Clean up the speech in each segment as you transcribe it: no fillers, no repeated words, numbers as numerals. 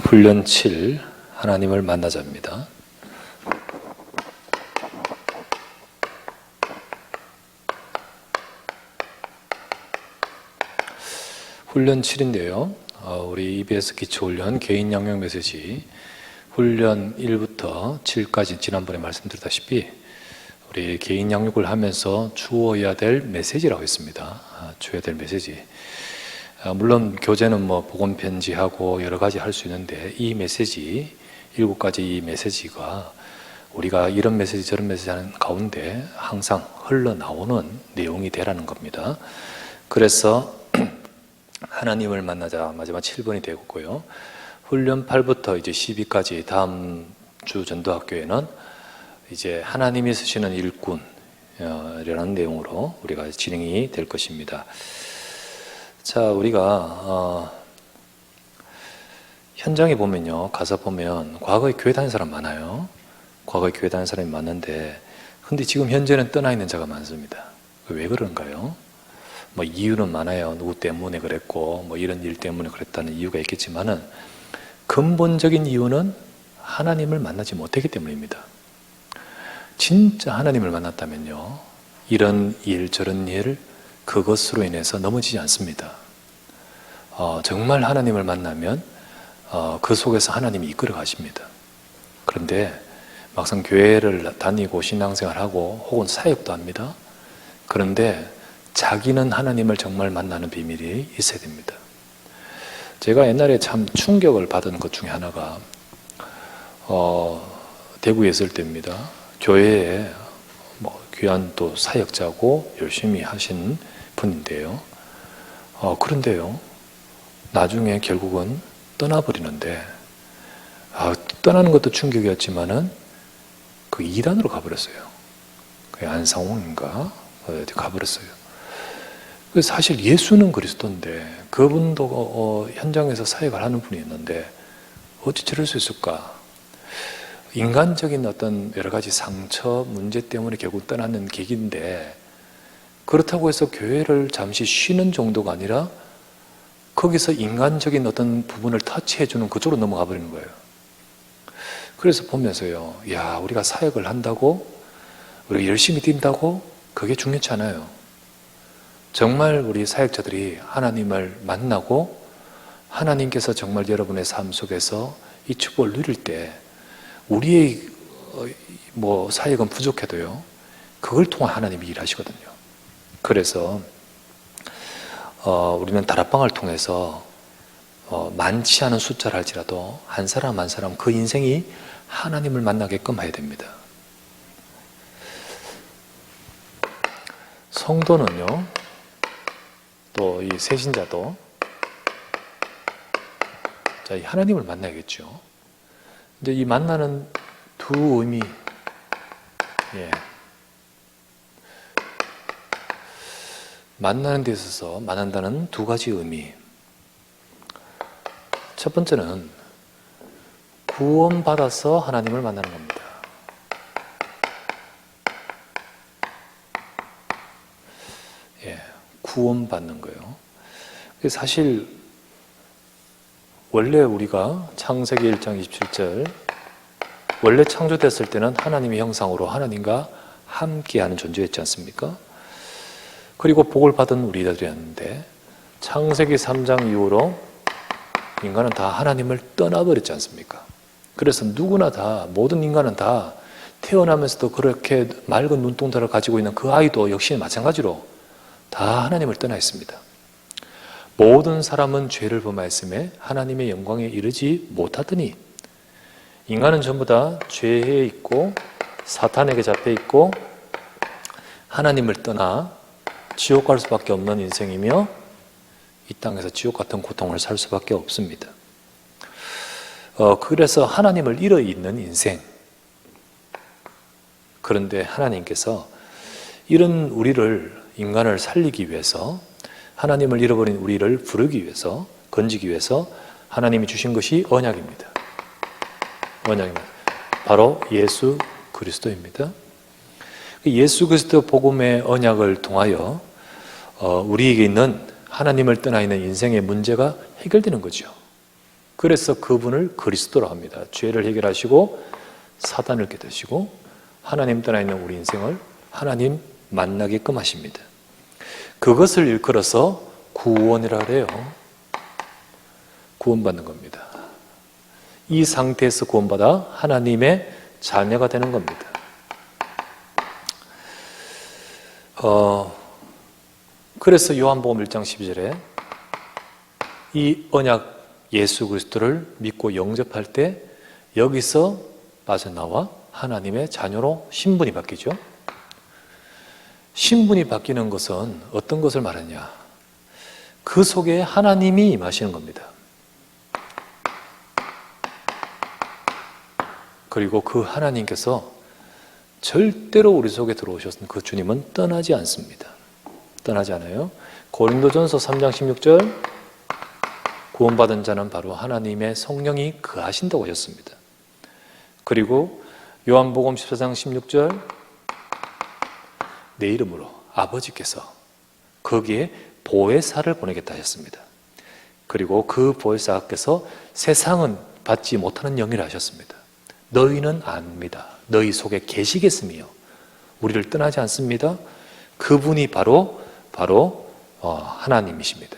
훈련 7 하나님을 만나자입니다. 훈련 7인데요. 우리 EBS 기초훈련 개인 영역 메시지 훈련 1부터 7까지 지난번에 말씀드렸다시피 우리 개인 양육을 하면서 주어야 될 메시지라고 했습니다. 주어야 될 메시지. 물론 교재는 복음 편지하고 여러 가지 할 수 있는데 이 메시지 7가지 이 메시지가 우리가 이런 메시지 저런 메시지 하는 가운데 항상 흘러나오는 내용이 되라는 겁니다. 그래서 하나님을 만나자 마지막 7번이 되고요. 훈련 8부터 이제 12까지 다음 주 전도학교에는 이제 하나님이 쓰시는 일꾼이라는 내용으로 우리가 진행이 될 것입니다. 자, 우리가 현장에 보면요, 가서 보면 과거에 교회 다니는 사람 많아요. 과거에 교회 다니는 사람이 많은데 근데 지금 현재는 떠나 있는 자가 많습니다. 왜 그런가요? 이유는 많아요. 누구 때문에 그랬고 이런 일 때문에 그랬다는 이유가 있겠지만은 근본적인 이유는 하나님을 만나지 못했기 때문입니다. 진짜 하나님을 만났다면요, 이런 일 저런 일 그것으로 인해서 넘어지지 않습니다. 정말 하나님을 만나면 그 속에서 하나님이 이끌어 가십니다. 그런데 막상 교회를 다니고 신앙생활하고 혹은 사역도 합니다. 그런데 자기는 하나님을 정말 만나는 비밀이 있어야 됩니다. 제가 옛날에 참 충격을 받은 것 중에 하나가 대구에 있을 때입니다. 교회에 귀한 또 사역자고 열심히 하신 분인데요. 그런데요, 나중에 결국은 떠나버리는데 떠나는 것도 충격이었지만은 그 이란으로 가버렸어요. 그 안상홍인가 어디 가버렸어요. 사실 예수는 그리스도인데 그분도 현장에서 사역을 하는 분이었는데 어찌 저럴 수 있을까? 인간적인 어떤 여러 가지 상처, 문제 때문에 결국 떠나는 계기인데 그렇다고 해서 교회를 잠시 쉬는 정도가 아니라 거기서 인간적인 어떤 부분을 터치해주는 그쪽으로 넘어가 버리는 거예요. 그래서 보면서요, 야, 우리가 사역을 한다고, 우리가 열심히 뛴다고 그게 중요치 않아요. 정말 우리 사역자들이 하나님을 만나고 하나님께서 정말 여러분의 삶 속에서 이 축복을 누릴 때 우리의 사역은 부족해도요, 그걸 통해 하나님이 일하시거든요. 그래서 우리는 다락방을 통해서 많지 않은 숫자를 할지라도 한 사람 한 사람 그 인생이 하나님을 만나게끔 해야 됩니다. 성도는요, 또 이 새신자도 이 하나님을 만나야겠죠. 근데 이 만나는 두 의미, 만나는 데 있어서 만난다는 두 가지 의미. 첫 번째는 구원받아서 하나님을 만나는 겁니다. 구원받는 거예요. 사실 원래 우리가 창세기 1장 27절 원래 창조됐을 때는 하나님의 형상으로 하나님과 함께하는 존재였지 않습니까? 그리고 복을 받은 우리들이었는데 창세기 3장 이후로 인간은 다 하나님을 떠나버렸지 않습니까? 그래서 누구나 다, 모든 인간은 다 태어나면서도 그렇게 맑은 눈동자를 가지고 있는 그 아이도 역시 마찬가지로 다 하나님을 떠나 있습니다. 모든 사람은 죄를 범하였음에 하나님의 영광에 이르지 못하더니 인간은 전부 다 죄에 있고 사탄에게 잡혀 있고 하나님을 떠나 지옥 갈 수밖에 없는 인생이며 이 땅에서 지옥 같은 고통을 살 수밖에 없습니다. 그래서 하나님을 잃어 있는 인생. 그런데 하나님께서 이런 우리를, 인간을 살리기 위해서, 하나님을 잃어버린 우리를 부르기 위해서, 건지기 위해서 하나님이 주신 것이 언약입니다. 언약입니다. 바로 예수 그리스도입니다. 예수 그리스도 복음의 언약을 통하여 우리에게 있는 하나님을 떠나 있는 인생의 문제가 해결되는 거죠. 그래서 그분을 그리스도라고 합니다. 죄를 해결하시고 사단을 깨뜨리시고 하나님 떠나 있는 우리 인생을 하나님 만나게끔 하십니다. 그것을 일컬어서 구원이라 그래요. 구원받는 겁니다. 이 상태에서 구원받아 하나님의 자녀가 되는 겁니다. 그래서 요한복음 1장 12절에 이 언약 예수 그리스도를 믿고 영접할 때 여기서 빠져나와 하나님의 자녀로 신분이 바뀌죠. 신분이 바뀌는 것은 어떤 것을 말하냐? 그 속에 하나님이 임하시는 겁니다. 그리고 그 하나님께서 절대로 우리 속에 들어오셨던 그 주님은 떠나지 않습니다. 떠나지 않아요. 고린도전서 3장 16절 구원받은 자는 바로 하나님의 성령이 거하신다고 하셨습니다. 그리고 요한복음 14장 16절 내 이름으로 아버지께서 거기에 보혜사를 보내겠다 하셨습니다. 그리고 그 보혜사께서 세상은 받지 못하는 영이라 하셨습니다. 너희는 압니다. 너희 속에 계시겠으며 우리를 떠나지 않습니다. 그분이 바로 하나님이십니다.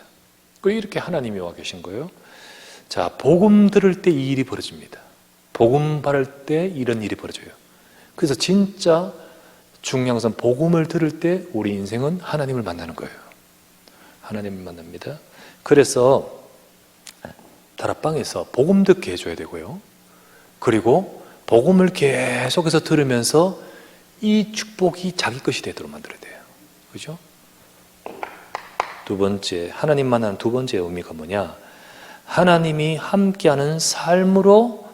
이렇게 하나님이 와 계신 거예요. 자, 복음 들을 때 이 일이 벌어집니다. 복음 바를 때 이런 일이 벌어져요. 그래서 진짜 중요한 것은 복음을 들을 때 우리 인생은 하나님을 만나는 거예요. 하나님을 만납니다. 그래서 다락방에서 복음 듣게 해줘야 되고요. 그리고 복음을 계속해서 들으면서 이 축복이 자기 것이 되도록 만들어야 돼요. 그죠? 두 번째, 하나님 만나는 두 번째 의미가 뭐냐? 하나님이 함께하는 삶으로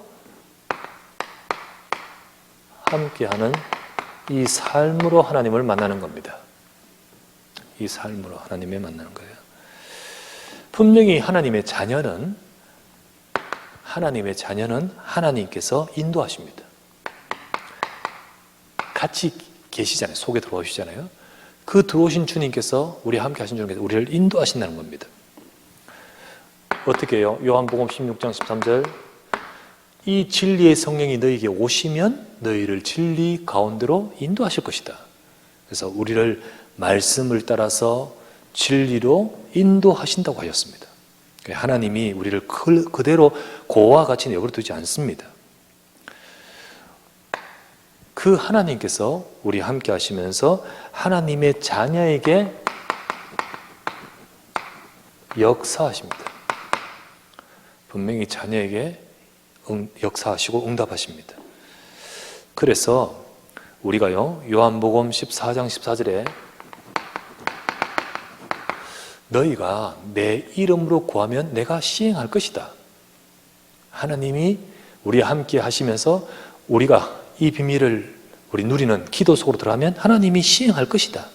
이 삶으로 하나님을 만나는 겁니다. 이 삶으로 하나님을 만나는 거예요. 분명히 하나님의 자녀는 하나님께서 인도하십니다. 같이 계시잖아요. 속에 들어오시잖아요. 그 들어오신 주님께서 우리 함께 하신 주님께서 우리를 인도하신다는 겁니다. 어떻게 해요? 요한복음 16장 13절 이 진리의 성령이 너희에게 오시면 너희를 진리 가운데로 인도하실 것이다. 그래서 우리를 말씀을 따라서 진리로 인도하신다고 하였습니다. 하나님이 우리를 그대로 고와 같이 내버려 두지 않습니다. 그 하나님께서 우리 함께 하시면서 하나님의 자녀에게 역사하십니다. 분명히 자녀에게 역사하시고 응답하십니다. 그래서 우리가요, 요한복음 14장 14절에 너희가 내 이름으로 구하면 내가 시행할 것이다. 하나님이 우리와 함께 하시면서 우리가 이 비밀을 우리 누리는 기도 속으로 들어가면 하나님이 시행할 것이다.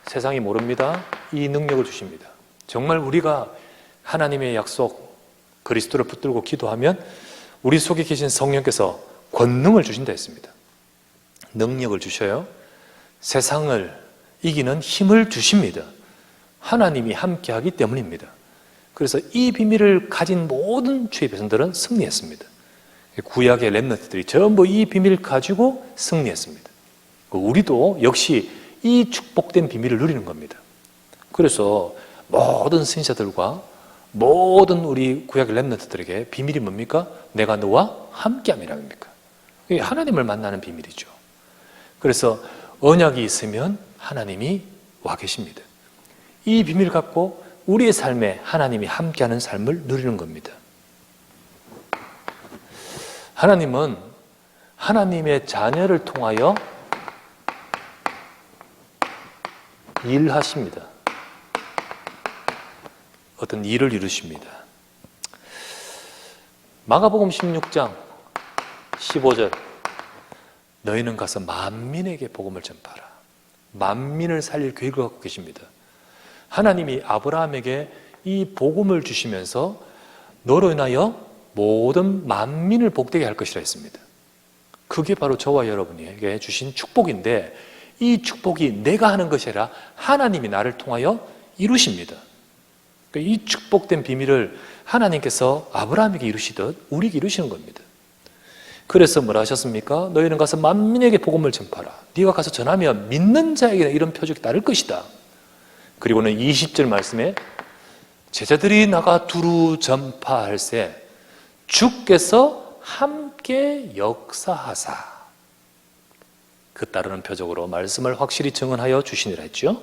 세상이 모릅니다. 이 능력을 주십니다. 정말 우리가 하나님의 약속 그리스도를 붙들고 기도하면 우리 속에 계신 성령께서 권능을 주신다 했습니다. 능력을 주셔요. 세상을 이기는 힘을 주십니다. 하나님이 함께하기 때문입니다. 그래서 이 비밀을 가진 모든 주의 백성들은 승리했습니다. 구약의 렘넌트들이 전부 이 비밀을 가지고 승리했습니다. 우리도 역시 이 축복된 비밀을 누리는 겁니다. 그래서 모든 선지자들과 모든 우리 구약의 렘넌트들에게 비밀이 뭡니까? 내가 너와 함께함이랍니까? 이게 하나님을 만나는 비밀이죠. 그래서 언약이 있으면 하나님이 와 계십니다. 이 비밀을 갖고 우리의 삶에 하나님이 함께하는 삶을 누리는 겁니다. 하나님은 하나님의 자녀를 통하여 일하십니다. 어떤 일을 이루십니다. 마가복음 16장 15절 너희는 가서 만민에게 복음을 전파하라. 만민을 살릴 계획을 갖고 계십니다. 하나님이 아브라함에게 이 복음을 주시면서 너로 인하여 모든 만민을 복되게 할 것이라 했습니다. 그게 바로 저와 여러분에게 주신 축복인데 이 축복이 내가 하는 것이 아니라 하나님이 나를 통하여 이루십니다. 이 축복된 비밀을 하나님께서 아브라함에게 이루시듯 우리에게 이루시는 겁니다. 그래서 뭐라 하셨습니까? 너희는 가서 만민에게 복음을 전파하라. 네가 가서 전하면 믿는 자에게는 이런 표적이 따를 것이다. 그리고는 20절 말씀에 제자들이 나가 두루 전파할세 주께서 함께 역사하사 그 따르는 표적으로 말씀을 확실히 증언하여 주시니라 했죠.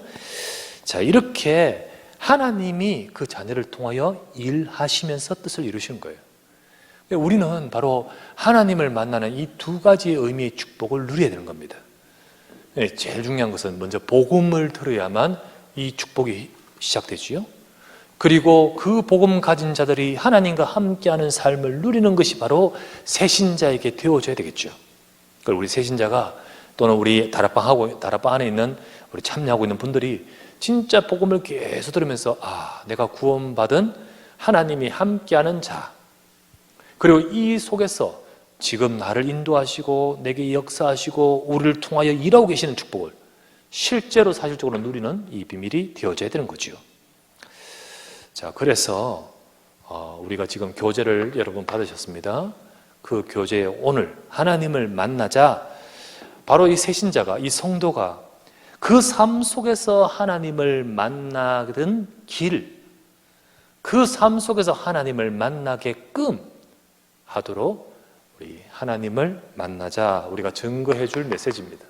자, 이렇게 하나님이 그 자녀를 통하여 일하시면서 뜻을 이루시는 거예요. 우리는 바로 하나님을 만나는 이 두 가지의 의미의 축복을 누려야 되는 겁니다. 제일 중요한 것은 먼저 복음을 들어야만 이 축복이 시작되지요. 그리고 그 복음 가진 자들이 하나님과 함께하는 삶을 누리는 것이 바로 새신자에게 되어져야 되겠죠. 그걸 우리 새신자가 또는 우리 다락방 안에 있는 우리 참여하고 있는 분들이 진짜 복음을 계속 들으면서 내가 구원받은 하나님이 함께하는 자, 그리고 이 속에서 지금 나를 인도하시고 내게 역사하시고 우리를 통하여 일하고 계시는 축복을 실제로 사실적으로 누리는 이 비밀이 되어져야 되는 거죠. 자, 그래서 우리가 지금 교제를 여러분 받으셨습니다. 그 교제에 오늘 하나님을 만나자 바로 이 새신자가, 이 성도가 그 삶 속에서 하나님을 만나는 길, 그 삶 속에서 하나님을 만나게끔 하도록 우리 하나님을 만나자, 우리가 증거해 줄 메시지입니다.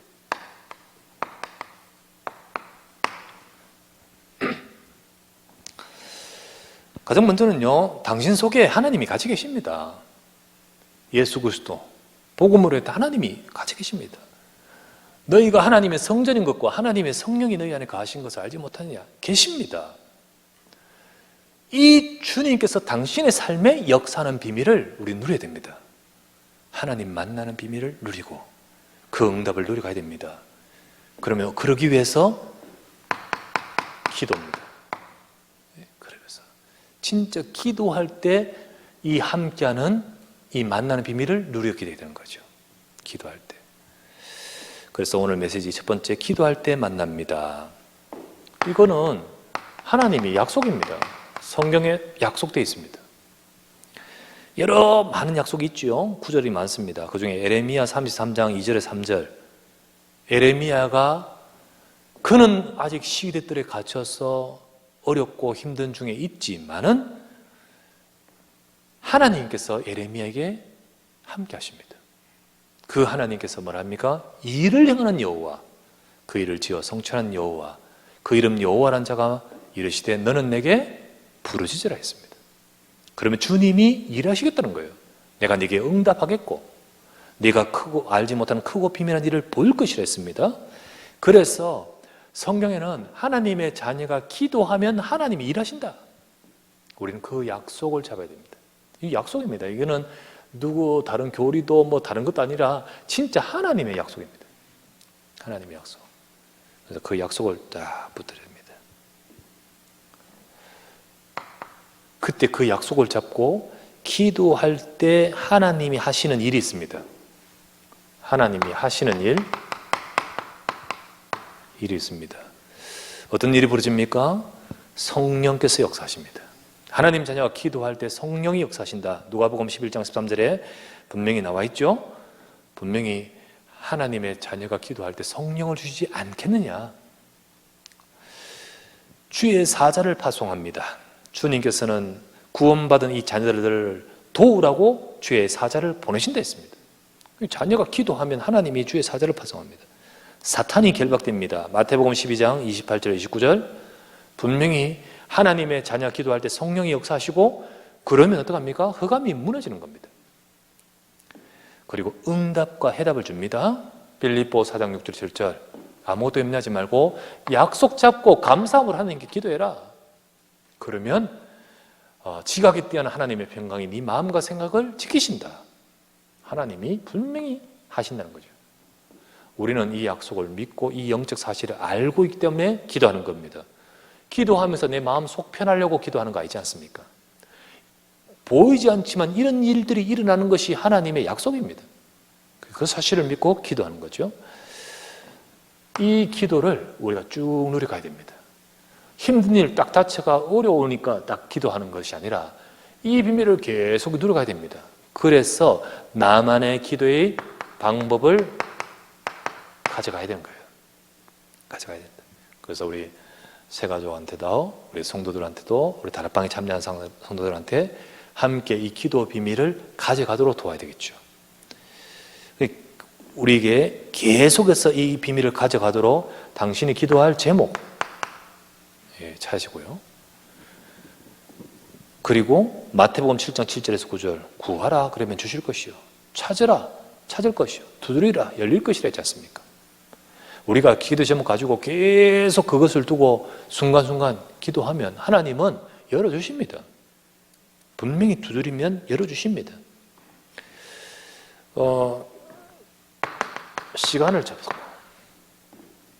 가장 먼저는요, 당신 속에 하나님이 같이 계십니다. 예수 그리스도 복음으로 했다 하나님이 같이 계십니다. 너희가 하나님의 성전인 것과 하나님의 성령이 너희 안에 거하신 것을 알지 못하느냐? 계십니다. 이 주님께서 당신의 삶에 역사하는 비밀을 우리 누려야 됩니다. 하나님 만나는 비밀을 누리고 그 응답을 누려가야 됩니다. 그러면 그러기 위해서 기도입니다. 그래서 진짜 기도할 때 이 함께하는 이 만나는 비밀을 누리게 되는 거죠. 기도할 때. 그래서 오늘 메시지 첫 번째, 기도할 때 만납니다. 이거는 하나님의 약속입니다. 성경에 약속되어 있습니다. 여러 많은 약속이 있죠. 구절이 많습니다. 그 중에 에레미야 33장 2절에 3절. 에레미야가 그는 아직 시기들에 갇혀서 어렵고 힘든 중에 있지만은 하나님께서 에레미야에게 함께 하십니다. 그 하나님께서 뭐랍니까? 일을 행하는 여호와, 그 일을 지어 성취하는 여호와, 그 이름 여호와란 자가 이르시되 너는 내게 부르짖으라 했습니다. 그러면 주님이 일하시겠다는 거예요. 내가 네게 응답하겠고 네가 크고 알지 못하는 크고 비밀한 일을 보일 것이라 했습니다. 그래서 성경에는 하나님의 자녀가 기도하면 하나님이 일하신다. 우리는 그 약속을 잡아야 됩니다. 이 약속입니다. 이거는 누구 다른 교리도 뭐 다른 것도 아니라 진짜 하나님의 약속입니다. 하나님의 약속. 그래서 그 약속을 딱 붙들어야 됩니다. 그때 그 약속을 잡고 기도할 때 하나님이 하시는 일이 있습니다. 하나님이 하시는 일이 있습니다. 어떤 일이 벌어집니까? 성령께서 역사하십니다. 하나님 자녀가 기도할 때 성령이 역사하신다. 누가복음 11장 13절에 분명히 나와 있죠. 분명히 하나님의 자녀가 기도할 때 성령을 주시지 않겠느냐. 주의 사자를 파송합니다. 주님께서는 구원받은 이 자녀들을 도우라고 주의 사자를 보내신다 했습니다. 자녀가 기도하면 하나님이 주의 사자를 파송합니다. 사탄이 결박됩니다. 마태복음 12장 28절 29절 분명히 하나님의 자녀 기도할 때 성령이 역사하시고 그러면 어떡합니까? 흑암이 무너지는 겁니다. 그리고 응답과 해답을 줍니다. 빌립보 4장 6절 7절 아무것도 염려하지 말고 약속 잡고 감사함을 하나님께 기도해라. 그러면 지각에 뛰어난 하나님의 평강이 네 마음과 생각을 지키신다. 하나님이 분명히 하신다는 거죠. 우리는 이 약속을 믿고 이 영적 사실을 알고 있기 때문에 기도하는 겁니다. 기도하면서 내 마음 속 편하려고 기도하는 거 아니지 않습니까? 보이지 않지만 이런 일들이 일어나는 것이 하나님의 약속입니다. 그 사실을 믿고 기도하는 거죠. 이 기도를 우리가 쭉 누려가야 됩니다. 힘든 일 딱 자체가 어려우니까 딱 기도하는 것이 아니라 이 비밀을 계속 누려가야 됩니다. 그래서 나만의 기도의 방법을 가져가야 되는 거예요. 가져가야 된다. 그래서 우리 새가족한테도 우리 성도들한테도 우리 다락방에 참여한 성도들한테 함께 이 기도 비밀을 가져가도록 도와야 되겠죠. 우리에게 계속해서 이 비밀을 가져가도록 당신이 기도할 제목 찾으시고요. 그리고 마태복음 7장 7절에서 9절 구하라 그러면 주실 것이요 찾으라 찾을 것이요 두드리라 열릴 것이라 했지 않습니까? 우리가 기도 제목 가지고 계속 그것을 두고 순간순간 기도하면 하나님은 열어주십니다. 분명히 두드리면 열어주십니다. 시간을 잡고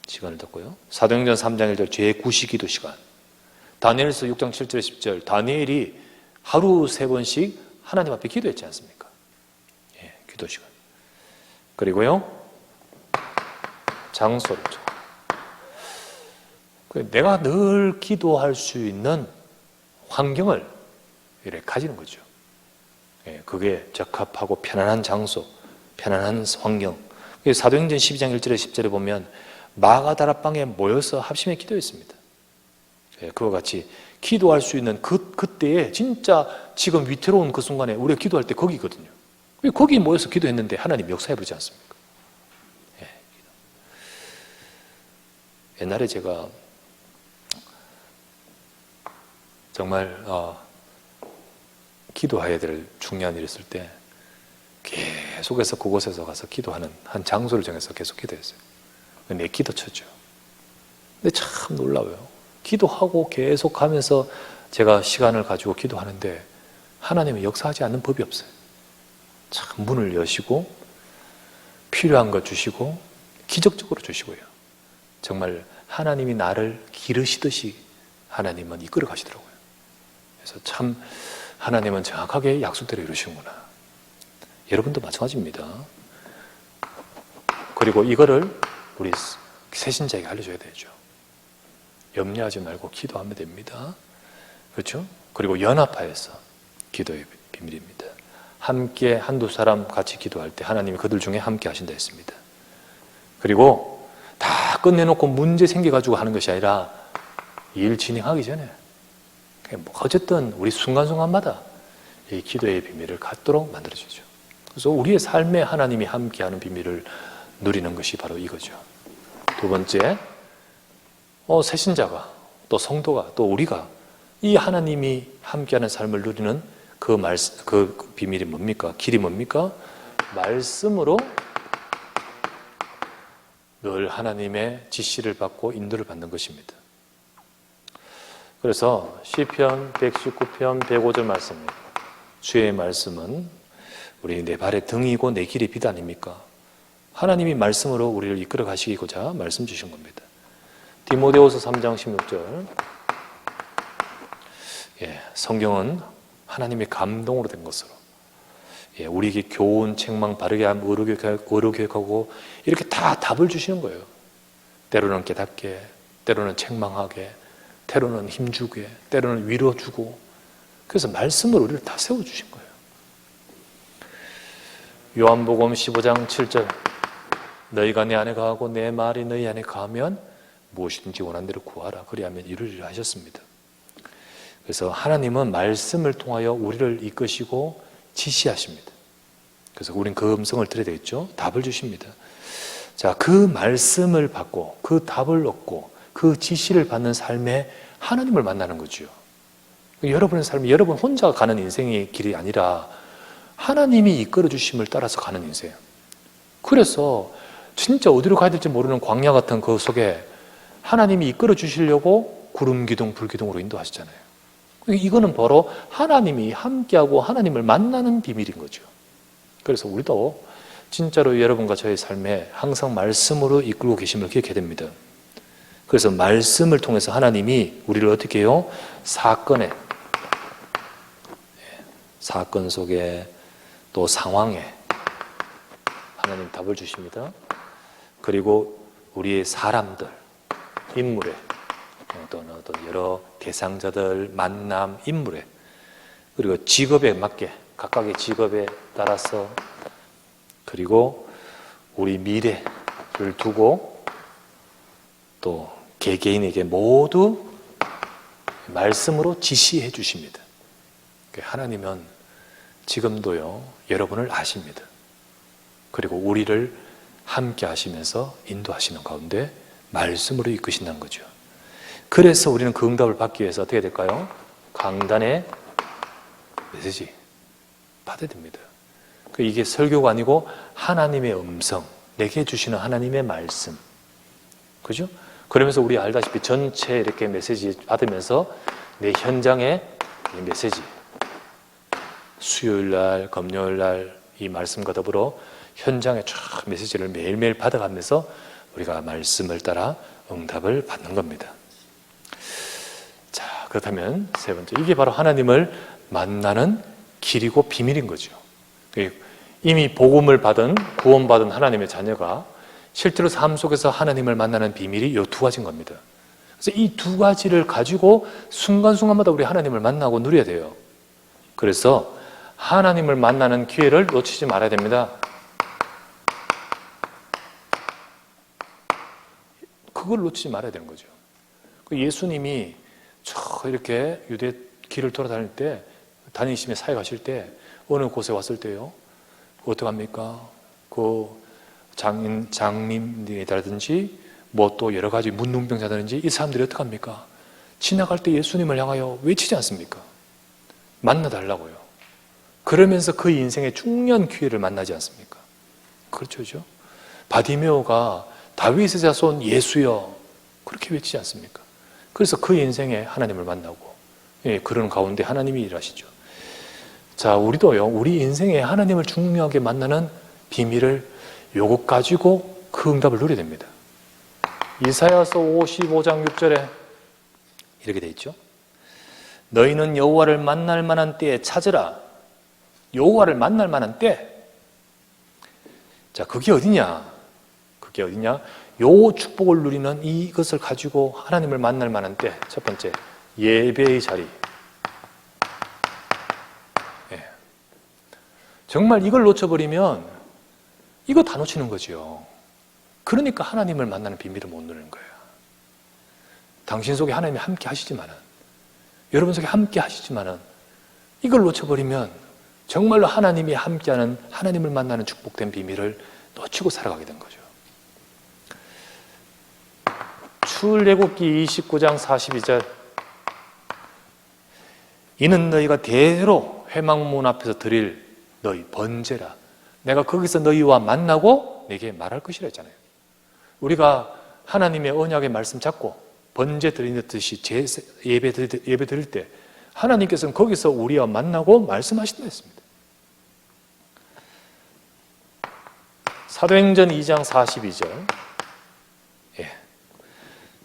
시간을 잡고요. 사도행전 3장 1절 제9시기도 시간, 다니엘서 6장 7절에 10절 다니엘이 하루 3번씩 하나님 앞에 기도했지 않습니까? 예, 기도 시간. 그리고요 장소를 내가 늘 기도할 수 있는 환경을 이렇게 가지는 거죠. 예, 그게 적합하고 편안한 장소, 편안한 환경. 사도행전 12장 1절에 10절에 보면 마가다락방에 모여서 합심해 기도했습니다. 예, 그와 같이 기도할 수 있는 그때에 진짜 지금 위태로운 그 순간에 우리가 기도할 때 거기거든요. 거기 모여서 기도했는데 하나님 역사해 버리지 않습니까? 예, 옛날에 제가 정말 기도해야 될 중요한 일이 있을 때 계속해서 그곳에서 가서 기도하는 한 장소를 정해서 계속 기도했어요. 내 기도처죠. 근데 참 놀라워요. 기도하고 계속 가면서 제가 시간을 가지고 기도하는데 하나님이 역사하지 않는 법이 없어요. 참 문을 여시고 필요한 것 주시고 기적적으로 주시고요. 정말 하나님이 나를 기르시듯이 하나님은 이끌어 가시더라고요. 그래서 참 하나님은 정확하게 약속대로 이루시는구나. 여러분도 마찬가지입니다. 그리고 이거를 우리 새신자에게 알려줘야 되죠. 염려하지 말고 기도하면 됩니다. 그렇죠? 그리고 연합하여서 기도의 비밀입니다. 함께 한두 사람 같이 기도할 때 하나님이 그들 중에 함께 하신다 했습니다. 그리고 다 끝내놓고 문제 생겨가지고 하는 것이 아니라 일 진행하기 전에 어쨌든 우리 순간순간마다 이 기도의 비밀을 갖도록 만들어주죠. 그래서 우리의 삶에 하나님이 함께하는 비밀을 누리는 것이 바로 이거죠. 두 번째, 새신자가 또 성도가 또 우리가 이 하나님이 함께하는 삶을 누리는 그 비밀이 뭡니까? 길이 뭡니까? 말씀으로 늘 하나님의 지시를 받고 인도를 받는 것입니다. 그래서 시편 119편 105절 말씀입니다. 주의 말씀은 우리 내 발의 등이고 내 길의 빛 아닙니까? 하나님이 말씀으로 우리를 이끌어 가시고자 말씀 주신 겁니다. 디모데후서 3장 16절. 예, 성경은 하나님의 감동으로 된 것으로 우리에게 교훈, 책망, 바르게 함, 의로교육하고 이렇게 다 답을 주시는 거예요. 때로는 깨닫게, 때로는 책망하게, 때로는 힘주게, 때로는 위로주고, 그래서 말씀으로 우리를 다 세워주신 거예요. 요한복음 15장 7절 너희가 내 안에 거하고 내 말이 너희 안에 거하면 무엇이든지 원하는 대로 구하라 그리하면 이루리라 하셨습니다. 그래서 하나님은 말씀을 통하여 우리를 이끄시고 지시하십니다. 그래서 우리는 그 음성을 들어야 되겠죠. 답을 주십니다. 자, 그 말씀을 받고 그 답을 얻고 그 지시를 받는 삶에 하나님을 만나는 거죠. 여러분의 삶이 여러분 혼자 가는 인생의 길이 아니라 하나님이 이끌어 주심을 따라서 가는 인생. 그래서 진짜 어디로 가야 될지 모르는 광야 같은 그 속에 하나님이 이끌어 주시려고 구름 기둥, 불 기둥으로 인도하시잖아요. 이거는 바로 하나님이 함께하고 하나님을 만나는 비밀인 거죠. 그래서 우리도 진짜로 여러분과 저의 삶에 항상 말씀으로 이끌고 계심을 기억해야 됩니다. 그래서 말씀을 통해서 하나님이 우리를 어떻게 해요? 사건 속에 또 상황에 하나님 답을 주십니다. 그리고 우리의 사람들, 인물에 어떤 여러 대상자들, 만남, 인물에, 그리고 직업에 맞게 각각의 직업에 따라서, 그리고 우리 미래를 두고 또 개개인에게 모두 말씀으로 지시해 주십니다. 하나님은 지금도요 여러분을 아십니다. 그리고 우리를 함께 하시면서 인도하시는 가운데 말씀으로 이끄신다는 거죠. 그래서 우리는 그 응답을 받기 위해서 어떻게 될까요? 강단의 메시지 받아야 됩니다. 이게 설교가 아니고 하나님의 음성, 내게 주시는 하나님의 말씀, 그죠? 그러면서 우리 알다시피 전체 이렇게 메시지 받으면서 내 현장에 이 메시지, 수요일날, 금요일날 이 말씀과 더불어 현장에 쫙 메시지를 매일매일 받아가면서 우리가 말씀을 따라 응답을 받는 겁니다. 자, 그렇다면 세 번째, 이게 바로 하나님을 만나는 길이고 비밀인 거죠. 이미 복음을 받은, 구원받은 하나님의 자녀가 실제로 삶 속에서 하나님을 만나는 비밀이 이 두 가지인 겁니다. 그래서 이 두 가지를 가지고 순간순간마다 우리 하나님을 만나고 누려야 돼요. 그래서 하나님을 만나는 기회를 놓치지 말아야 됩니다. 그걸 놓치지 말아야 되는 거죠. 예수님이 이렇게 유대 길을 돌아다닐 때, 다니시며 사역하실 때 어느 곳에 왔을 때요, 어떡합니까? 그 장님들이라든지 뭐 또 여러 가지 문둥병자들인지 이 사람들이 어떡합니까? 지나갈 때 예수님을 향하여 외치지 않습니까? 만나달라고요. 그러면서 그 인생의 중요한 기회를 만나지 않습니까? 그렇죠? 바디메오가 다윗의 자손 예수여 그렇게 외치지 않습니까? 그래서 그 인생에 하나님을 만나고, 그런 가운데 하나님이 일하시죠. 자, 우리도요, 우리 인생에 하나님을 중요하게 만나는 비밀을 요것 가지고 그 응답을 누려야 됩니다. 이사야서 55장 6절에 이렇게 돼 있죠. 너희는 여호와를 만날 만한 때에 찾으라. 여호와를 만날 만한 때. 자, 그게 어디냐? 요 축복을 누리는 이것을 가지고 하나님을 만날 만한 때, 첫 번째, 예배의 자리. 정말 이걸 놓쳐버리면 이거 다 놓치는 거죠. 그러니까 하나님을 만나는 비밀을 못 누리는 거예요. 당신 속에 하나님이 함께 하시지만은, 여러분 속에 함께 하시지만은 이걸 놓쳐버리면 정말로 하나님이 함께하는, 하나님을 만나는 축복된 비밀을 놓치고 살아가게 된 거죠. 출애굽기 29장 42절, 이는 너희가 대대로 회막문 앞에서 드릴 너희 번제라. 내가 거기서 너희와 만나고 내게 말할 것이라 했잖아요. 우리가 하나님의 언약의 말씀 잡고 번제 드리듯이 예배 드릴 때 하나님께서는 거기서 우리와 만나고 말씀하신다 했습니다. 사도행전 2장 42절,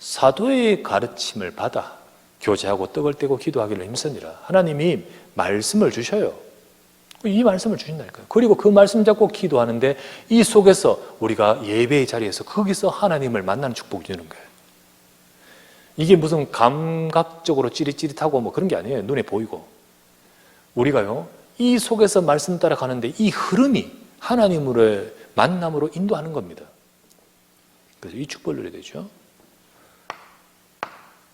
사도의 가르침을 받아 교제하고 떡을 떼고 기도하기를 힘쓰니라. 하나님이 말씀을 주셔요. 이 말씀을 주신다니까요. 그리고 그 말씀 잡고 기도하는데 이 속에서 우리가 예배의 자리에서 거기서 하나님을 만나는 축복이 주는 거예요. 이게 무슨 감각적으로 찌릿찌릿하고 뭐 그런 게 아니에요. 눈에 보이고. 우리가요, 이 속에서 말씀 따라가는데 이 흐름이 하나님으로의 만남으로 인도하는 겁니다. 그래서 이 축복을 누려야 되죠.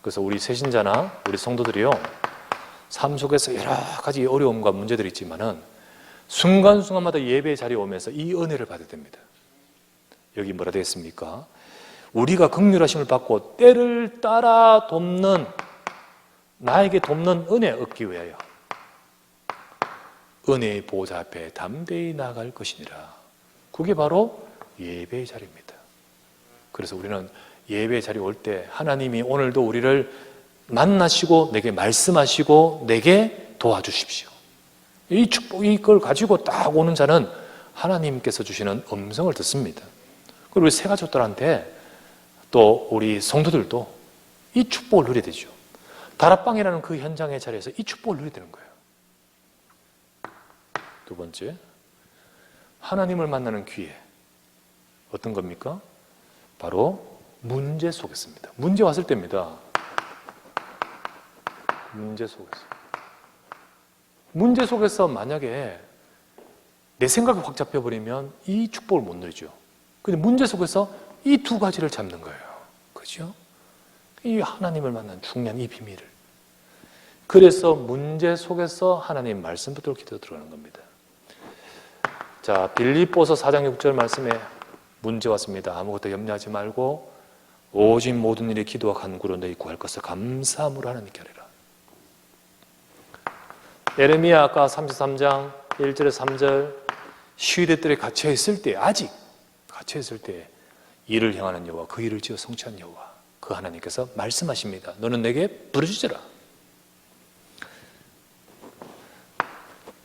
그래서 우리 새신자나 우리 성도들이요, 삶 속에서 여러 가지 어려움과 문제들이 있지만은 순간순간마다 예배의 자리에 오면서 이 은혜를 받아야 됩니다. 여기 뭐라 되어 있습니까? 우리가 긍휼하심을 받고 때를 따라 돕는, 나에게 돕는 은혜 얻기 위하여 은혜의 보좌 앞에 담대히 나아갈 것이니라. 그게 바로 예배의 자리입니다. 그래서 우리는 예배의 자리에 올 때 하나님이 오늘도 우리를 만나시고 내게 말씀하시고 내게 도와주십시오. 이 축복, 이걸 가지고 딱 오는 자는 하나님께서 주시는 음성을 듣습니다. 그리고 우리 새 가족들한테 또 우리 성도들도 이 축복을 누려야 되죠. 다락방이라는 그 현장의 자리에서 이 축복을 누려야 되는 거예요. 두 번째, 하나님을 만나는 기회. 어떤 겁니까? 바로 문제 속에 있습니다. 문제 왔을 때입니다. 문제 속에서. 문제 속에서 만약에 내 생각이 확 잡혀버리면 이 축복을 못 누리죠. 근데 문제 속에서 이 두 가지를 잡는 거예요. 그죠? 이 하나님을 만난 중요한 이 비밀을. 그래서 문제 속에서 하나님 말씀 붙들고 기도 들어가는 겁니다. 자, 빌립보서 4장 6절 말씀에 문제 왔습니다. 아무것도 염려하지 말고 오직 모든 일에 기도와 간구로 너희 구할 것을 감사함으로 하나님께 하리라. 예레미야 아까 33장 1절에서 3절 시위대들에 갇혀 있을 때, 아직 갇혀 있을 때 일을 행하는 여호와, 그 일을 지어 성취한 여호와, 그 하나님께서 말씀하십니다. 너는 내게 부르짖으라.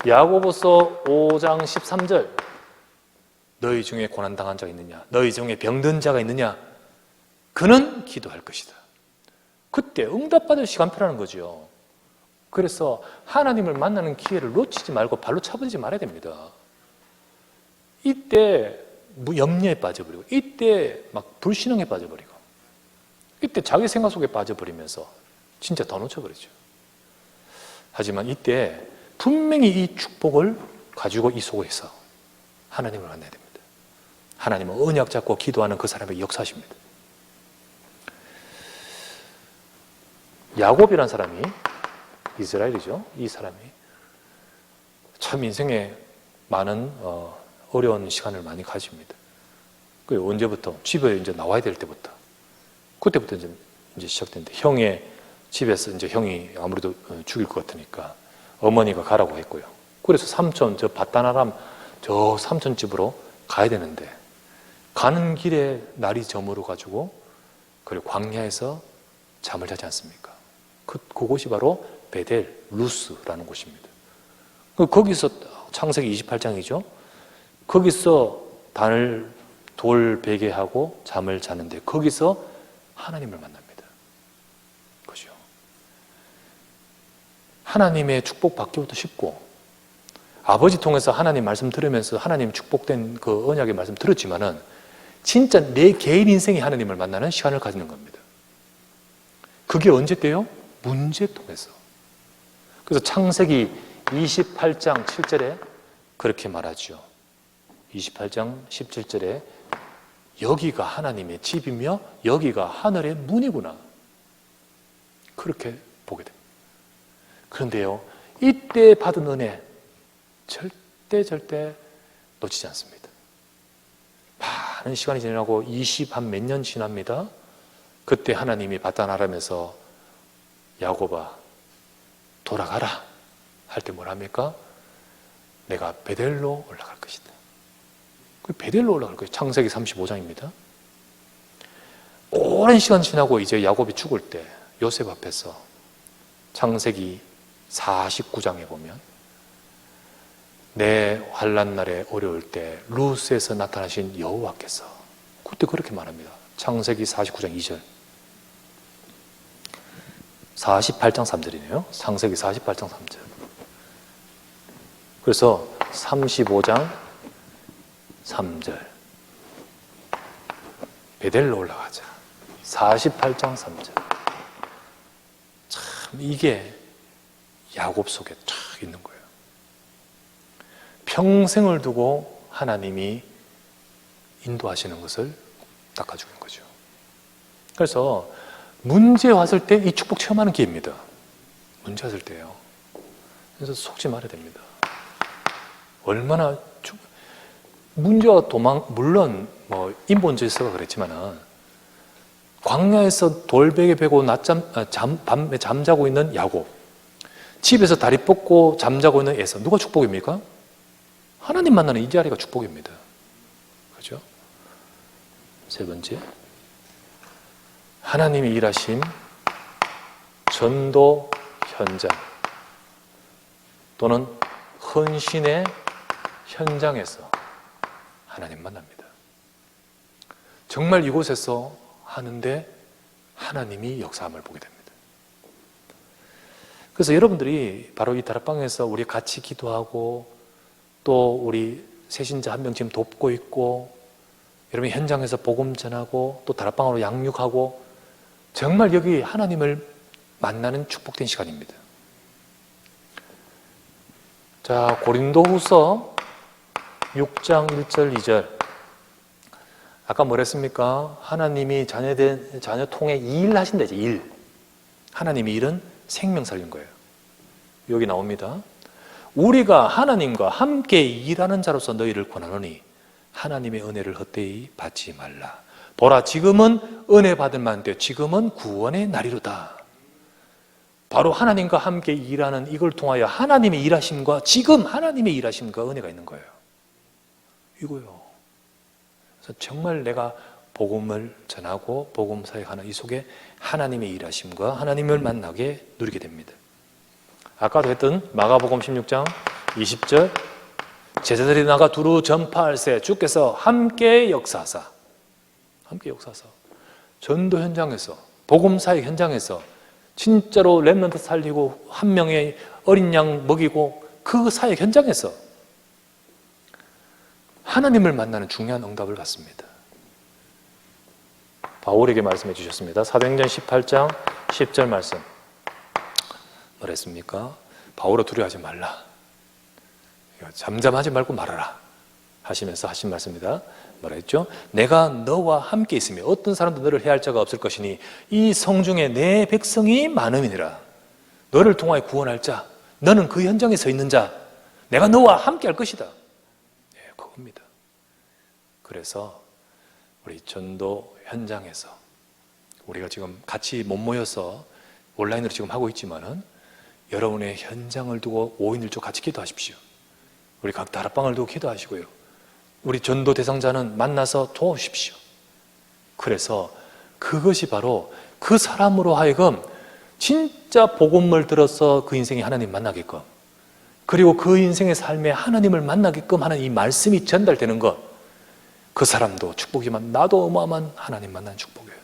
야고보서 5장 13절 너희 중에 고난당한 자가 있느냐, 너희 중에 병든 자가 있느냐, 그는 기도할 것이다. 그때 응답받을 시간표라는 거죠. 그래서 하나님을 만나는 기회를 놓치지 말고 발로 차버리지 말아야 됩니다. 이때 염려에 빠져버리고, 이때 막 불신앙에 빠져버리고, 이때 자기 생각 속에 빠져버리면서 진짜 더 놓쳐버리죠. 하지만 이때 분명히 이 축복을 가지고 이 속에서 하나님을 만나야 됩니다. 하나님은 언약 잡고 기도하는 그 사람의 역사십니다. 야곱이라는 사람이, 이스라엘이죠. 이 사람이 참 인생에 많은 어려운 시간을 많이 가집니다. 그 언제부터? 집에 이제 나와야 될 때부터. 그때부터 이제 시작됐는데, 형의 집에서 이제 형이 아무래도 죽일 것 같으니까 어머니가 가라고 했고요. 그래서 삼촌, 저 바다나람 저 삼촌 집으로 가야 되는데, 가는 길에 날이 저물어 가지고 그리고 광야에서 잠을 자지 않습니까? 그곳이 바로 베델 루스라는 곳입니다. 거기서 창세기 28장이죠. 거기서 돌 베개하고 잠을 자는데 거기서 하나님을 만납니다. 그죠? 하나님의 축복 받기부터 쉽고, 아버지 통해서 하나님 말씀 들으면서 하나님 축복된 그 언약의 말씀 들었지만은 진짜 내 개인 인생이 하나님을 만나는 시간을 가지는 겁니다. 그게 언제 때요? 문제 통해서. 그래서 창세기 28장 7절에 그렇게 말하죠. 28장 17절에 여기가 하나님의 집이며 여기가 하늘의 문이구나. 그렇게 보게 됩니다. 그런데요, 이때 받은 은혜 절대 놓치지 않습니다. 많은 시간이 지나고 20한 몇 년 지납니다. 그때 하나님이 바다나람에서 야곱아 돌아가라 할 때 뭐랍니까? 내가 베델로 올라갈 것이다. 그 베델로 올라갈 거예요. 창세기 35장입니다. 오랜 시간 지나고 이제 야곱이 죽을 때 요셉 앞에서 창세기 49장에 보면 내 환난 날에 어려울 때 루스에서 나타나신 여호와께서, 그때 그렇게 말합니다. 창세기 49장 2절. 48장 3절이네요. 창세기 48장 3절. 그래서 35장 3절. 베델로 올라가자. 48장 3절. 참 이게 야곱 속에 쫙 있는 거예요. 평생을 두고 하나님이 인도하시는 것을 닦아주는 거죠. 그래서 문제 왔을 때 이 축복 체험하는 기회입니다. 문제 왔을 때요. 그래서 속지 말아야 됩니다. 얼마나 문제와 물론 인본 질서가 그랬지만은 광야에서 돌베개 베고 밤에 잠자고 있는 야곱, 집에서 다리 뻗고 잠자고 있는 에서, 누가 축복입니까? 하나님 만나는 이 자리가 축복입니다. 그죠? 세 번째, 하나님이 일하신 전도 현장 또는 헌신의 현장에서 하나님 만납니다. 정말 이곳에서 하는데 하나님이 역사함을 보게 됩니다. 그래서 여러분들이 바로 이 다락방에서 우리 같이 기도하고 또 우리 새신자 한 명 지금 돕고 있고, 여러분이 현장에서 복음 전하고 또 다락방으로 양육하고, 정말 여기 하나님을 만나는 축복된 시간입니다. 자, 고린도후서 6장 1절 2절. 아까 뭐랬습니까? 하나님이 자녀 통해 일 하신다. 이제 일. 하나님이 일은 생명 살린 거예요. 여기 나옵니다. 우리가 하나님과 함께 일하는 자로서 너희를 권하노니 하나님의 은혜를 헛되이 받지 말라. 보라, 지금은 은혜 받을 만한데 지금은 구원의 날이로다. 바로 하나님과 함께 일하는 이걸 통하여 하나님의 일하심과 지금 하나님의 일하심과 은혜가 있는 거예요. 이거요. 그래서 정말 내가 복음을 전하고 복음 사역하는 이 속에 하나님의 일하심과 하나님을 만나게 누리게 됩니다. 아까도 했던 마가복음 16장 20절, 제자들이 나가 두루 전파할세 주께서 함께 역사하사, 전도 현장에서, 복음 사역 현장에서 진짜로 렘넌트 살리고 한 명의 어린 양 먹이고 그 사역 현장에서 하나님을 만나는 중요한 응답을 받습니다. 바울에게 말씀해 주셨습니다. 사도행전 18장 10절 말씀. 뭐랬습니까? 바울아, 두려워하지 말라. 잠잠하지 말고 말하라 하시면서 하신 말씀입니다. 뭐라 했죠? 내가 너와 함께 있으며 어떤 사람도 너를 해할 자가 없을 것이니 이 성중에 내 백성이 많음이니라. 너를 통하여 구원할 자, 너는 그 현장에 서 있는 자, 내가 너와 함께 할 것이다. 네, 그겁니다. 그래서 우리 전도 현장에서 우리가 지금 같이 못 모여서 온라인으로 지금 하고 있지만은 여러분의 현장을 두고 5인일조 같이 기도하십시오. 우리 각 다락방을 두고 기도하시고요. 우리 전도 대상자는 만나서 도우십시오. 그래서 그것이 바로 그 사람으로 하여금 진짜 복음을 들어서 그 인생이 하나님 만나게끔, 그리고 그 인생의 삶에 하나님을 만나게끔 하는 이 말씀이 전달되는 것, 그 사람도 축복이지만 나도 어마어마한 하나님 만나는 축복이에요.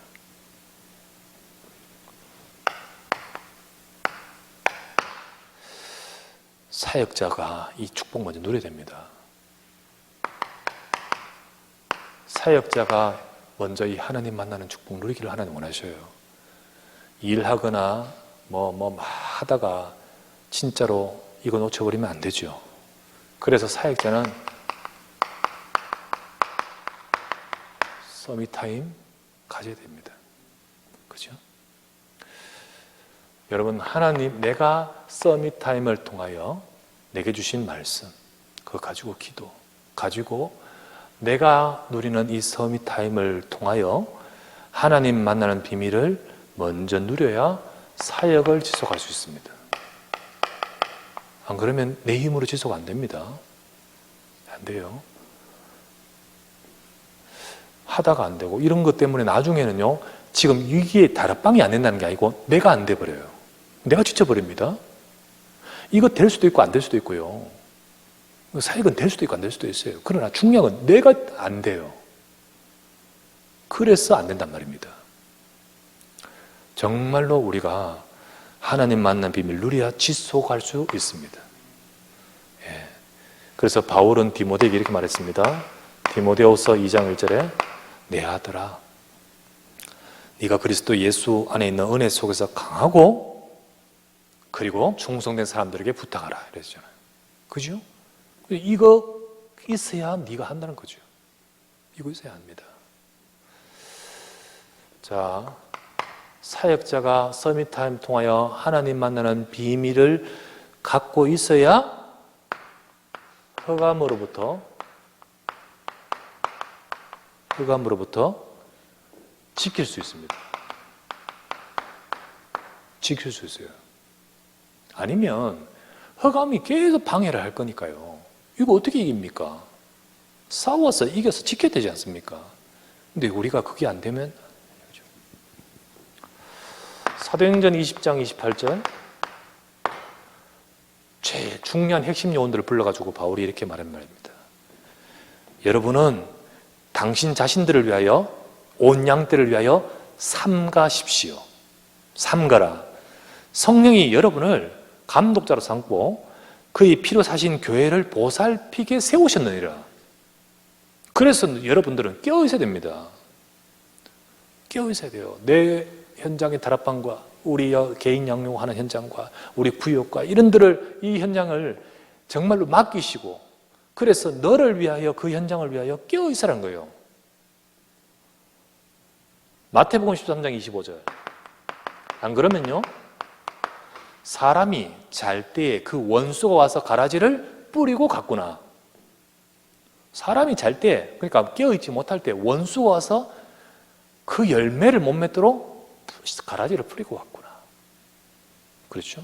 사역자가 이 축복 먼저 누려야 됩니다. 사역자가 먼저 이 하나님 만나는 축복 누리기를 하나님 원하셔요. 일하거나 막 하다가 진짜로 이거 놓쳐버리면 안 되죠. 그래서 사역자는 서밋타임 가져야 됩니다. 그죠? 여러분, 하나님, 내가 서밋타임을 통하여 내게 주신 말씀, 그거 가지고 기도, 가지고 내가 누리는 이 서밋타임을 통하여 하나님 만나는 비밀을 먼저 누려야 사역을 지속할 수 있습니다. 안 그러면 내 힘으로 지속 안 됩니다. 안 돼요. 하다가 안 되고 이런 것 때문에 나중에는요, 지금 이게 다락방이 안 된다는 게 아니고 내가 안 돼버려요. 내가 지쳐버립니다. 이거 될 수도 있고 안 될 수도 있고요. 사역은 될 수도 있고 안 될 수도 있어요. 그러나 중요한 건 내가 안 돼요. 그래서 안 된단 말입니다. 정말로 우리가 하나님 만난 비밀 누려야 지속할 수 있습니다. 예. 그래서 바울은 디모데에게 이렇게 말했습니다. 디모데후서 2장 1절에 내 아들아, 네가 그리스도 예수 안에 있는 은혜 속에서 강하고 그리고 충성된 사람들에게 부탁하라 이랬잖아요. 그죠? 이거 있어야 네가 한다는 거죠. 이거 있어야 합니다. 자, 사역자가 서밋타임 통하여 하나님 만나는 비밀을 갖고 있어야 흑암으로부터 지킬 수 있습니다. 지킬 수 있어요. 아니면 흑암이 계속 방해를 할 거니까요. 이거 어떻게 이깁니까? 싸워서 이겨서 지켜야 되지 않습니까? 근데 우리가 그게 안 되면 사도행전 20장 28절 제일 중요한 핵심 요원들을 불러가지고 바울이 이렇게 말한 말입니다. 여러분은 당신 자신들을 위하여 온 양떼를 위하여 삼가십시오. 삼가라. 성령이 여러분을 감독자로 삼고 그의 피로 사신 교회를 보살피게 세우셨느니라. 그래서 여러분들은 깨어 있어야 됩니다. 깨어 있어야 돼요. 내 현장의 다락방과 우리 개인 양육하는 현장과 우리 구역과 이런들을 이 현장을 정말로 맡기시고 그래서 너를 위하여 그 현장을 위하여 깨어 있으라는 거예요. 마태복음 13장 25절. 안 그러면요 사람이 잘 때에 그 원수가 와서 가라지를 뿌리고 갔구나. 사람이 잘 때, 그러니까 깨어있지 못할 때 원수가 와서 그 열매를 못 맺도록 가라지를 뿌리고 갔구나. 그렇죠?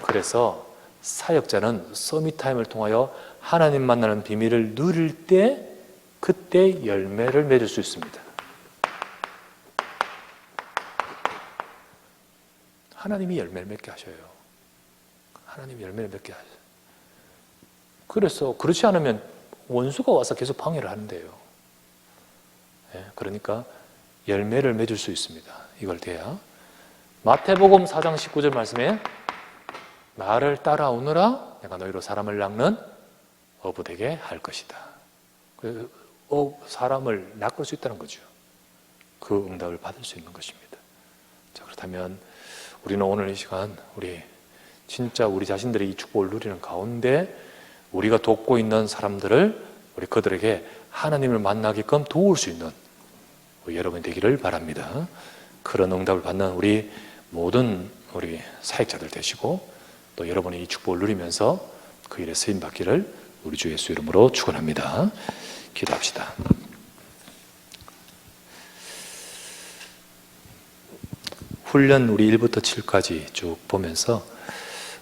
그래서 사역자는 서밋타임을 통하여 하나님 만나는 비밀을 누릴 때 그때 열매를 맺을 수 있습니다. 하나님이 열매를 맺게 하셔요. 하나님이 열매를 맺게 하셔요. 그래서 그렇지 않으면 원수가 와서 계속 방해를 하는데요. 그러니까 열매를 맺을 수 있습니다. 이걸 돼야. 마태복음 4장 19절 말씀에 나를 따라오느라 내가 너희로 사람을 낚는 어부 되게 할 것이다. 사람을 낚을 수 있다는 거죠. 그 응답을 받을 수 있는 것입니다. 자, 그렇다면 우리는 오늘 이 시간 진짜 우리 자신들이 이 축복을 누리는 가운데 우리가 돕고 있는 사람들을 그들에게 하나님을 만나게끔 도울 수 있는 여러분이 되기를 바랍니다. 그런 응답을 받는 우리 모든 우리 사역자들 되시고 또 여러분이 이 축복을 누리면서 그 일에 쓰임 받기를 우리 주 예수 이름으로 축원합니다. 기도합시다. 훈련 우리 1부터 7까지 쭉 보면서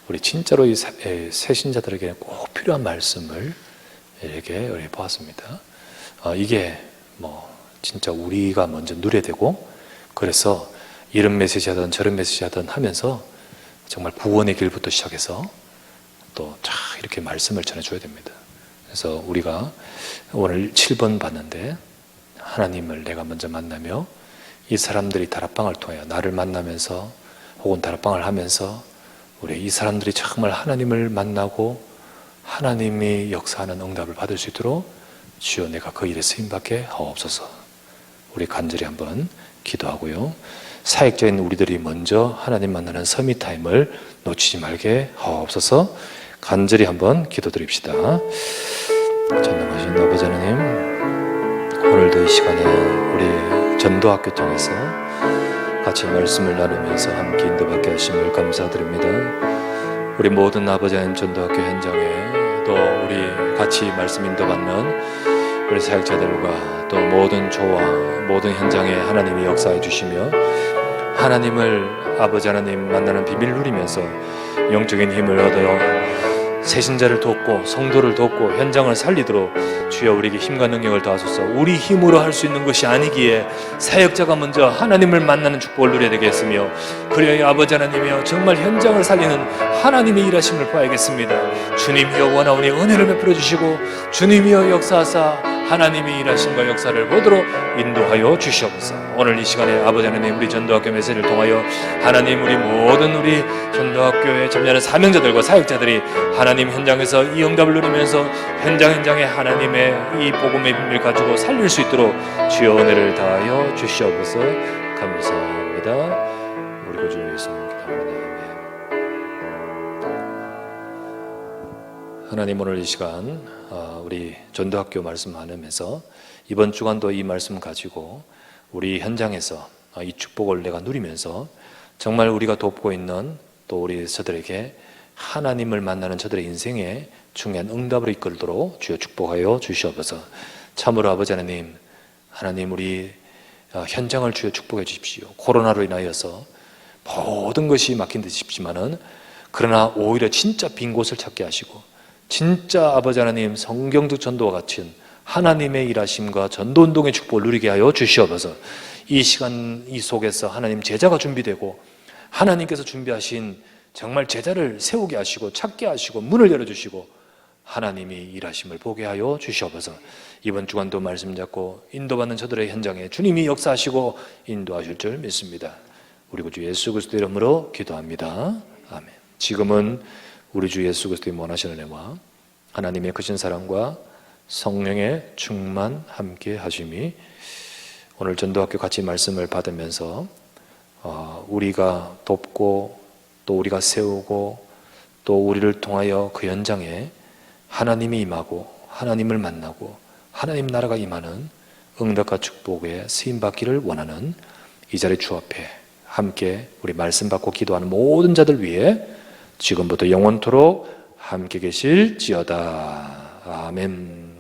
우리 진짜로 이 새신자들에게 꼭 필요한 말씀을 이렇게 보았습니다. 이게 진짜 우리가 먼저 누려야 되고 그래서 이런 메시지 하든 저런 메시지 하든 하면서 정말 구원의 길부터 시작해서 또 이렇게 말씀을 전해줘야 됩니다. 그래서 우리가 오늘 7번 봤는데 하나님을 내가 먼저 만나며 이 사람들이 다락방을 통하여 나를 만나면서 혹은 다락방을 하면서 우리 이 사람들이 정말 하나님을 만나고 하나님이 역사하는 응답을 받을 수 있도록 주여 내가 그 일에 쓰임받게 하옵소서. 우리 간절히 한번 기도하고요. 사역자인 우리들이 먼저 하나님 만나는 서밋타임을 놓치지 말게 하옵소서. 간절히 한번 기도드립시다. 전능하신 아버지 하나님, 오늘도 이 시간에 우리 전도학교 통해서 같이 말씀을 나누면서 함께 인도받게 하심을 감사드립니다. 우리 모든 아버지 하나님 전도학교 현장에 또 우리 같이 말씀 인도받는 우리 사역자들과 또 모든 조와 모든 현장에 하나님이 역사해 주시며 하나님을 아버지 하나님 만나는 비밀 누리면서 영적인 힘을 얻어 새신자를 돕고 성도를 돕고 현장을 살리도록 주여 우리에게 힘과 능력을 더하소서. 우리 힘으로 할 수 있는 것이 아니기에 사역자가 먼저 하나님을 만나는 축복을 누려야 되겠으며 그래야 아버지 하나님이여 정말 현장을 살리는 하나님의 일하심을 봐야겠습니다. 주님이여 원하오니 은혜를 베풀어 주시고 주님이여 역사하사 하나님의 일하심과 역사를 보도록 인도하여 주시옵소서. 오늘 이 시간에 아버지 하나님 우리 전도학교 메시지를 통하여 하나님 우리 모든 우리 전도학교에 참여하는 사명자들과 사역자들이 하나님 현장에서 이 응답을 누리면서 현장에 하나님의 이 복음의 비밀을 가지고 살릴 수 있도록 주여 은혜를 다하여 주시옵소서. 감사합니다. 우리 구주 예수님 기도합니다. 하나님 오늘 이 시간 우리 전도학교 말씀 나누면서 이번 주간도 이 말씀 가지고 우리 현장에서 이 축복을 내가 누리면서 정말 우리가 돕고 있는 또 우리 저들에게 하나님을 만나는 저들의 인생에 중요한 응답을 이끌도록 주여 축복하여 주시옵소서. 참으로 아버지 하나님, 하나님 우리 현장을 주여 축복해 주십시오. 코로나로 인하여서 모든 것이 막힌 듯 싶지만은 그러나 오히려 진짜 빈 곳을 찾게 하시고 진짜 아버지 하나님 성경적 전도와 같은 하나님의 일하심과 전도운동의 축복을 누리게 하여 주시옵소서. 이 시간 이 속에서 하나님 제자가 준비되고 하나님께서 준비하신 정말 제자를 세우게 하시고 찾게 하시고 문을 열어주시고 하나님이 일하심을 보게 하여 주시옵소서. 이번 주간도 말씀 잡고 인도받는 저들의 현장에 주님이 역사하시고 인도하실 줄 믿습니다. 우리 구주 예수 그리스도 이름으로 기도합니다. 아멘. 지금은 우리 주 예수 그리스도의 원하시는 은혜와 하나님의 크신 사랑과 성령의 충만 함께 하심이 오늘 전도학교 같이 말씀을 받으면서 우리가 돕고 또 우리가 세우고 또 우리를 통하여 그 현장에 하나님이 임하고 하나님을 만나고 하나님 나라가 임하는 응답과 축복에 쓰임받기를 원하는 이 자리 주 앞에 함께 우리 말씀 받고 기도하는 모든 자들 위해 지금부터 영원토록 함께 계실지어다. 아멘.